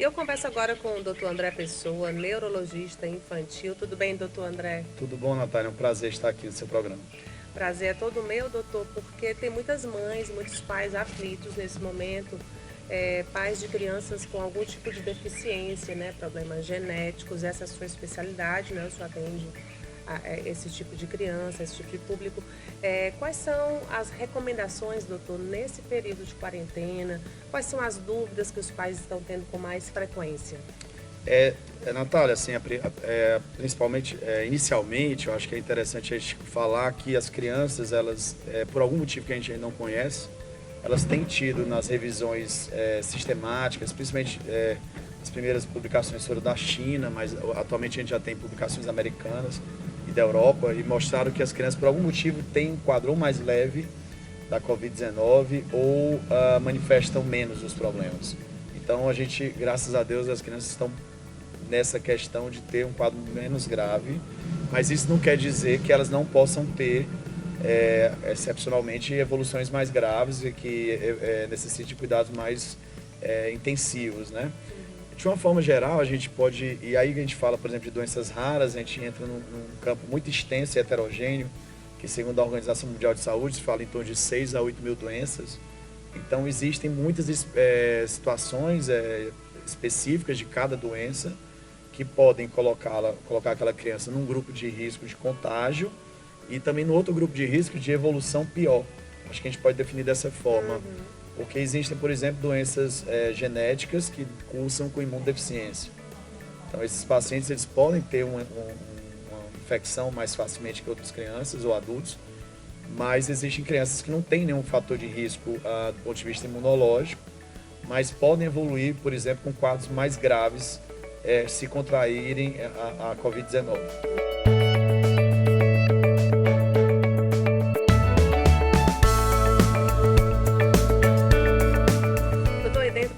Eu converso agora com o Dr. André Pessoa, neurologista infantil. Tudo bem, doutor André? Tudo bom, Natália? É um prazer estar aqui no seu programa. Prazer é todo meu, doutor, porque tem muitas mães, muitos pais aflitos nesse momento, pais de crianças com algum tipo de deficiência, né, problemas genéticos. Essa é a sua especialidade, né? O senhor atende esse tipo de criança, esse tipo de público. Quais são as recomendações, doutor, nesse período de quarentena? Quais são as dúvidas que os pais estão tendo com mais frequência? Natália, assim, principalmente, inicialmente, eu acho que é interessante a gente falar que as crianças, elas, por algum motivo que a gente ainda não conhece, elas têm tido nas revisões sistemáticas, principalmente as primeiras publicações foram da China, mas atualmente a gente já tem publicações americanas e da Europa, e mostraram que as crianças, por algum motivo, têm um quadro ou mais leve da Covid-19 ou manifestam menos os problemas. Então, a gente, graças a Deus, as crianças estão nessa questão de ter um quadro menos grave, mas isso não quer dizer que elas não possam ter, excepcionalmente, evoluções mais graves e que necessitem de cuidados mais intensivos, né? De uma forma geral, a gente pode, e aí a gente fala, por exemplo, de doenças raras, a gente entra num campo muito extenso e heterogêneo, que segundo a Organização Mundial de Saúde, se fala em torno de 6 a 8 mil doenças. Então, existem muitas situações específicas de cada doença que podem colocar aquela criança num grupo de risco de contágio e também no outro grupo de risco de evolução pior. Acho que a gente pode definir dessa forma. Porque existem, por exemplo, doenças genéticas que cursam com imunodeficiência. Então, esses pacientes eles podem ter uma infecção mais facilmente que outras crianças ou adultos, mas existem crianças que não têm nenhum fator de risco do ponto de vista imunológico, mas podem evoluir, por exemplo, com quadros mais graves se contraírem a Covid-19.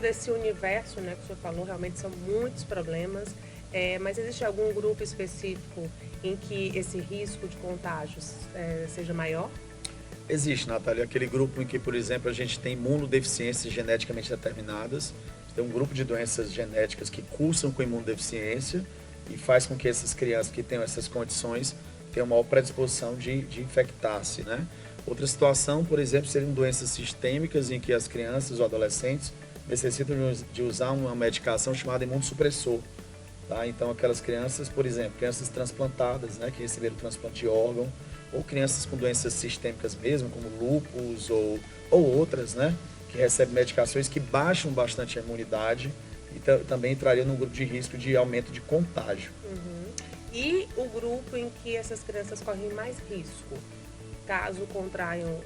Desse universo, né, que o senhor falou, realmente são muitos problemas, mas existe algum grupo específico em que esse risco de contágios seja maior? Existe, Natália, aquele grupo em que, por exemplo, a gente tem imunodeficiências geneticamente determinadas, tem um grupo de doenças genéticas que cursam com imunodeficiência e faz com que essas crianças que tenham essas condições tenham maior predisposição de infectar-se, né? Outra situação, por exemplo, seriam doenças sistêmicas em que as crianças ou adolescentes necessitam de usar uma medicação chamada imunossupressor. Tá? Então, aquelas crianças, por exemplo, crianças transplantadas, né, que receberam transplante de órgão, ou crianças com doenças sistêmicas mesmo, como lúpus ou outras, né, que recebem medicações que baixam bastante a imunidade e também entrariam no grupo de risco de aumento de contágio. E o grupo em que essas crianças correm mais risco, caso contraiam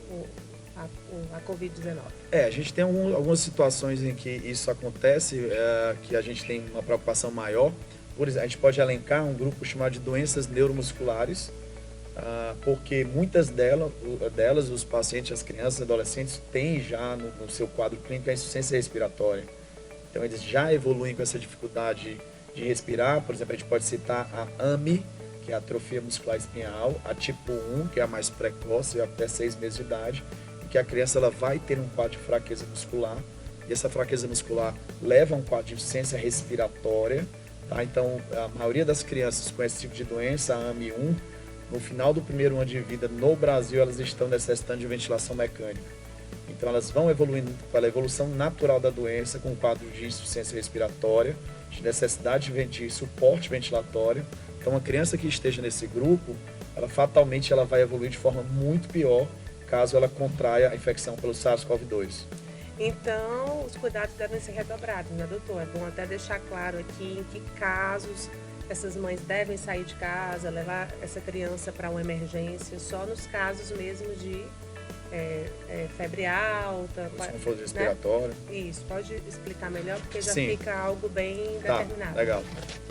a Covid-19? A gente tem algumas situações em que isso acontece, que a gente tem uma preocupação maior. Por exemplo, a gente pode elencar um grupo chamado de doenças neuromusculares, porque muitas delas, os pacientes, as crianças e adolescentes, têm já no seu quadro clínico a insuficiência respiratória. Então, eles já evoluem com essa dificuldade de respirar. Por exemplo, a gente pode citar a AMI, que é a atrofia muscular espinhal, a tipo 1, que é a mais precoce, até 6 meses de idade, que a criança ela vai ter um quadro de fraqueza muscular, e essa fraqueza muscular leva a um quadro de insuficiência respiratória. Tá? Então, a maioria das crianças com esse tipo de doença, a AMI1, no final do primeiro ano de vida no Brasil, elas estão necessitando de ventilação mecânica. Então, elas vão evoluindo pela evolução natural da doença, com um quadro de insuficiência respiratória, de necessidade de suporte ventilatório. Então, uma criança que esteja nesse grupo, ela fatalmente ela vai evoluir de forma muito pior caso ela contraia a infecção pelo SARS-CoV-2. Então, os cuidados devem ser redobrados, né, doutor? É bom até deixar claro aqui em que casos essas mães devem sair de casa, levar essa criança para uma emergência, só nos casos mesmo de febre alta. Desconforto respiratório. Né? Isso, pode explicar melhor, porque já Sim. fica algo bem determinado. Legal.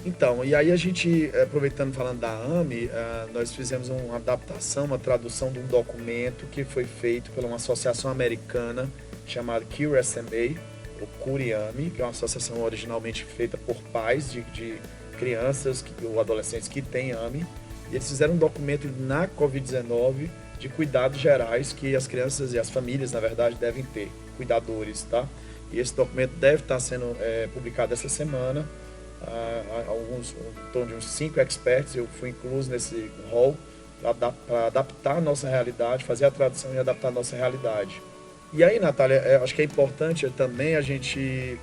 Então, e aí a gente, aproveitando falando da AMI, nós fizemos uma adaptação, uma tradução de um documento que foi feito por uma associação americana chamada Cure SMA, ou Cure AMI, que é uma associação originalmente feita por pais de crianças ou adolescentes que têm AMI, e eles fizeram um documento na Covid-19 de cuidados gerais que as crianças e as famílias, na verdade, devem ter, cuidadores, tá? e esse documento deve estar sendo publicado essa semana. Em torno de uns 5 experts, eu fui incluso nesse rol para adaptar a nossa realidade, fazer a tradução e adaptar a nossa realidade. E aí, Natália, acho que é importante também a gente,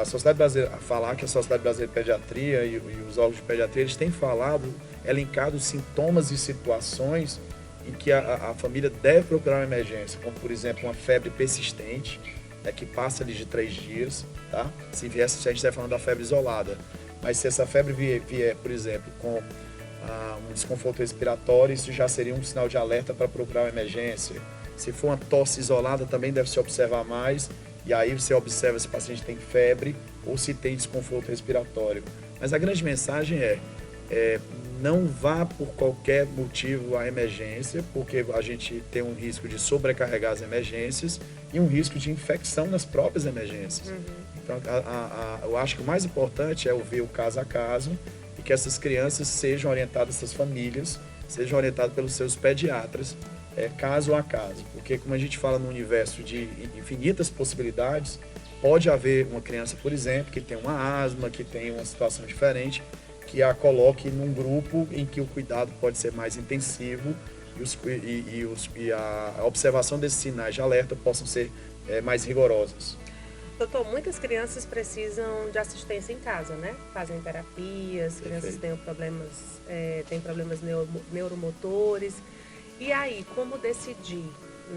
a Sociedade Brasileira, falar que a Sociedade Brasileira de Pediatria e os órgãos de pediatria, eles têm falado, elencado sintomas e situações em que a família deve procurar uma emergência, como, por exemplo, uma febre persistente, que passa ali de 3 dias, tá? Se a gente estiver falando da febre isolada, mas se essa febre vier, por exemplo, com um desconforto respiratório, isso já seria um sinal de alerta para procurar uma emergência. Se for uma tosse isolada, também deve se observar mais, e aí você observa se o paciente tem febre ou se tem desconforto respiratório. Mas a grande mensagem não vá por qualquer motivo à emergência, porque a gente tem um risco de sobrecarregar as emergências e um risco de infecção nas próprias emergências. Uhum. Então, eu acho que o mais importante é ouvir o caso a caso e que essas crianças sejam orientadas, essas famílias sejam orientadas pelos seus pediatras, caso a caso. Porque, como a gente fala no universo de infinitas possibilidades, pode haver uma criança, por exemplo, que tem uma asma, que tem uma situação diferente, que a coloque num grupo em que o cuidado pode ser mais intensivo e a observação desses sinais de alerta possam ser mais rigorosas. Doutor, muitas crianças precisam de assistência em casa, né? Fazem terapias, crianças têm problemas neuromotores. E aí, como decidir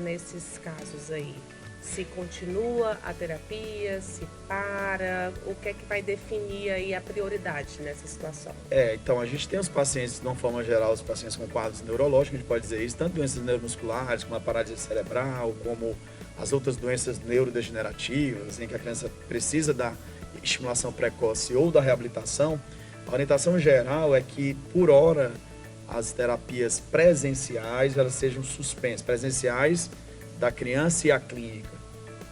nesses casos aí? Se continua a terapia, se para, o que é que vai definir aí a prioridade nessa situação? Então a gente tem os pacientes, de uma forma geral, os pacientes com quadros neurológicos, a gente pode dizer isso, tanto doenças neuromusculares, como a paralisia cerebral, como as outras doenças neurodegenerativas, em que a criança precisa da estimulação precoce ou da reabilitação. A orientação geral é que, por hora, as terapias presenciais elas sejam suspensas, presenciais da criança e a clínica,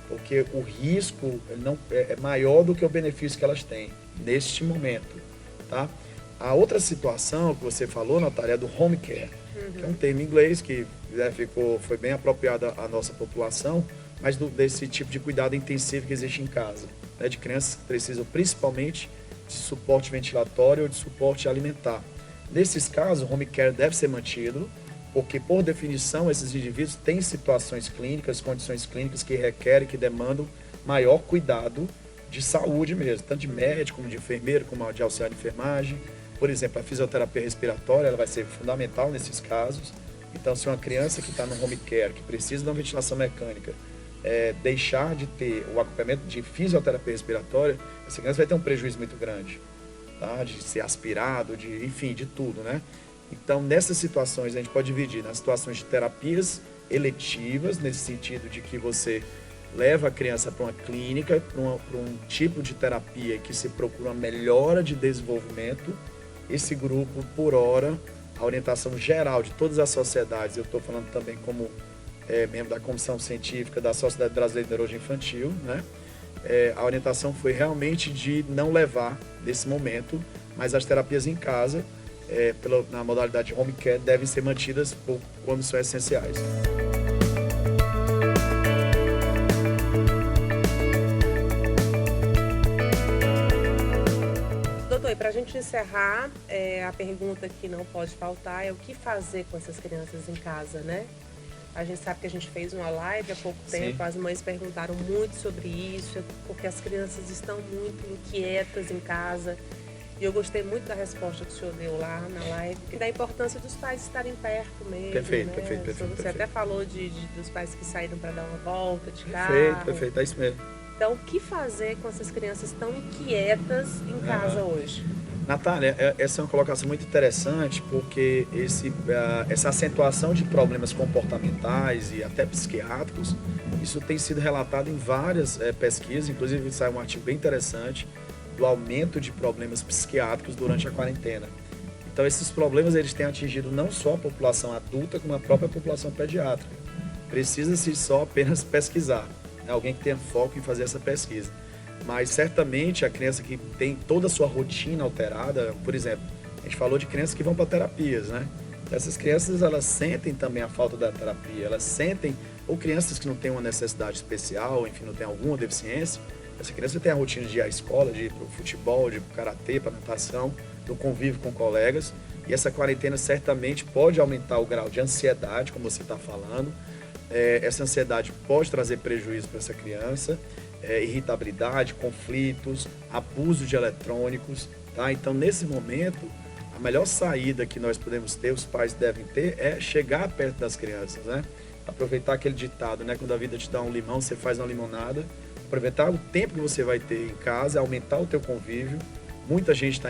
porque o risco não é maior do que o benefício que elas têm neste momento, tá? A outra situação que você falou, Natália, é do home care, que é um termo em inglês que foi bem apropriado à nossa população, mas desse tipo de cuidado intensivo que existe em casa, né, de crianças que precisam principalmente de suporte ventilatório ou de suporte alimentar. Nesses casos, o home care deve ser mantido, porque, por definição, esses indivíduos têm situações clínicas, condições clínicas que requerem, que demandam maior cuidado de saúde mesmo, tanto de médico, como de enfermeiro, como de auxiliar de enfermagem. Por exemplo, a fisioterapia respiratória ela vai ser fundamental nesses casos. Então, se uma criança que está no home care, que precisa de uma ventilação mecânica, deixar de ter o acompanhamento de fisioterapia respiratória, essa criança vai ter um prejuízo muito grande, tá? De ser aspirado, enfim, de tudo, né? Então, nessas situações, a gente pode dividir nas situações de terapias eletivas, nesse sentido de que você leva a criança para uma clínica, para um tipo de terapia que se procura uma melhora de desenvolvimento. Esse grupo, por hora, a orientação geral de todas as sociedades, eu estou falando também como membro da Comissão Científica da Sociedade Brasileira de Neurologia Infantil, né? A orientação foi realmente de não levar nesse momento, mas as terapias em casa, na modalidade home care, devem ser mantidas por condições essenciais. Doutor, e para a gente encerrar, a pergunta que não pode faltar é o que fazer com essas crianças em casa, né? A gente sabe que a gente fez uma live há pouco tempo, Sim. As mães perguntaram muito sobre isso, porque as crianças estão muito inquietas em casa. E eu gostei muito da resposta que o senhor deu lá na live, e da importância dos pais estarem perto mesmo. Perfeito, né? perfeito. Você até falou dos pais que saíram para dar uma volta de carro. Perfeito, é isso mesmo. Então, o que fazer com essas crianças tão inquietas em casa hoje? Natália, essa é uma colocação muito interessante, porque essa acentuação de problemas comportamentais e até psiquiátricos, isso tem sido relatado em várias pesquisas, inclusive saiu um artigo bem interessante do aumento de problemas psiquiátricos durante a quarentena. Então, esses problemas eles têm atingido não só a população adulta, como a própria população pediátrica. Precisa-se só apenas pesquisar, né? Alguém que tenha foco em fazer essa pesquisa. Mas, certamente, a criança que tem toda a sua rotina alterada, por exemplo, a gente falou de crianças que vão para terapias, né? Essas crianças, elas sentem também a falta da terapia, elas sentem ou crianças que não têm uma necessidade especial, enfim, não têm alguma deficiência, essa criança tem a rotina de ir à escola, de ir para o futebol, de ir para o karatê, para a natação, do convívio com colegas, e essa quarentena certamente pode aumentar o grau de ansiedade, como você está falando. Essa ansiedade pode trazer prejuízo para essa criança, irritabilidade, conflitos, abuso de eletrônicos, tá? Então, nesse momento, a melhor saída que nós podemos ter, os pais devem ter, é chegar perto das crianças, né? Aproveitar aquele ditado, né? Quando a vida te dá um limão, você faz uma limonada. Aproveitar o tempo que você vai ter em casa, aumentar o teu convívio. Muita gente está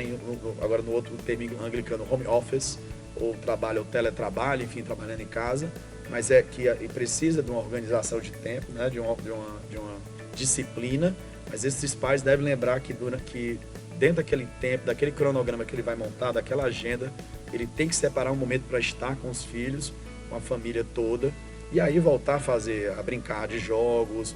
agora no outro termo anglicano, home office, ou trabalho, ou teletrabalho, enfim, trabalhando em casa, mas que precisa de uma organização de tempo, né? de uma disciplina, mas esses pais devem lembrar que dentro daquele tempo, daquele cronograma que ele vai montar, daquela agenda, ele tem que separar um momento para estar com os filhos, com a família toda, e aí voltar a brincar de jogos,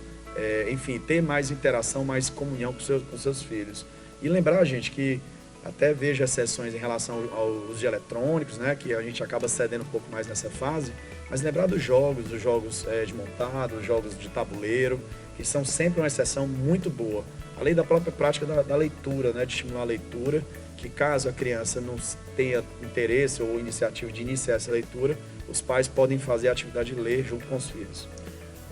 enfim, ter mais interação, mais comunhão com seus filhos. E lembrar, gente, que até vejo exceções em relação aos de eletrônicos, né, que a gente acaba cedendo um pouco mais nessa fase, mas lembrar dos jogos de montado, os jogos de tabuleiro, que são sempre uma exceção muito boa. Além da própria prática da leitura, né, de estimular a leitura, que caso a criança não tenha interesse ou iniciativa de iniciar essa leitura, os pais podem fazer a atividade de ler junto com os filhos.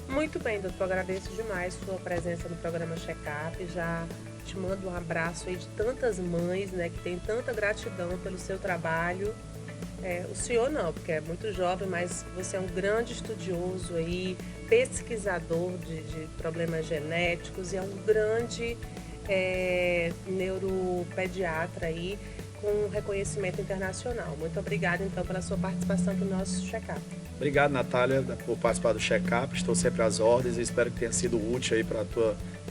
Muito bem, doutor, agradeço demais sua presença no programa Check-up, já te mando um abraço aí de tantas mães, né, que tem tanta gratidão pelo seu trabalho. O senhor não, porque é muito jovem, mas você é um grande estudioso aí, pesquisador de problemas genéticos e é um grande neuropediatra aí com reconhecimento internacional. Muito obrigada, então, pela sua participação no nosso Check-up. Obrigado, Natália, por participar do Check-up. Estou sempre às ordens e espero que tenha sido útil aí para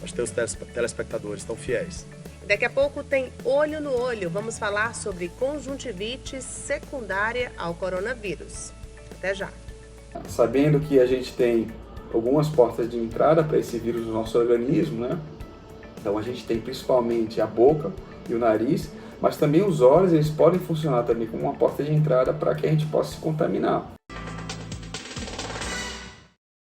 os teus telespectadores tão fiéis. Daqui a pouco tem Olho no Olho. Vamos falar sobre conjuntivite secundária ao coronavírus. Até já. Sabendo que a gente tem algumas portas de entrada para esse vírus no nosso organismo, né? Então a gente tem principalmente a boca e o nariz, mas também os olhos, eles podem funcionar também como uma porta de entrada para que a gente possa se contaminar.